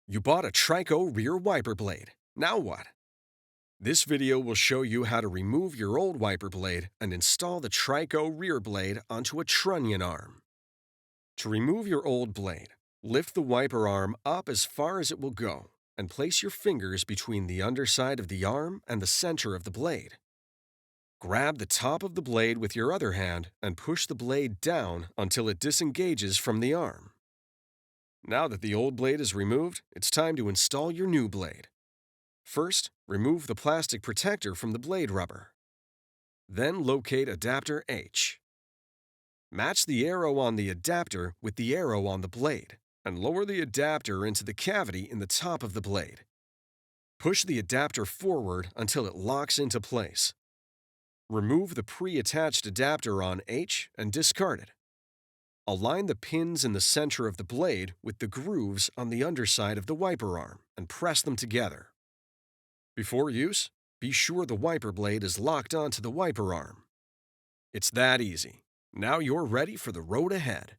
You bought a TRICO Rear wiper blade. Now what? This video will show you how to remove your old wiper blade and install the TRICO Rear blade onto a Trunnion arm. To remove your old blade, lift the wiper arm up as far as it will go and place your fingers between the underside of the arm and the center of the blade. Grab the top of the blade with your other hand and push the blade down until it disengages from the arm. Now that the old blade is removed, it's time to install your new blade. First, remove the plastic protector from the blade rubber. Then locate adapter H. Match the arrow on the adapter with the arrow on the blade, and lower the adapter into the cavity in the top of the blade. Push the adapter forward until it locks into place. Remove the pre-attached adapter on H and discard it. Align the pins in the center of the blade with the grooves on the underside of the wiper arm and press them together. Before use, be sure the wiper blade is locked onto the wiper arm. It's that easy. Now you're ready for the road ahead.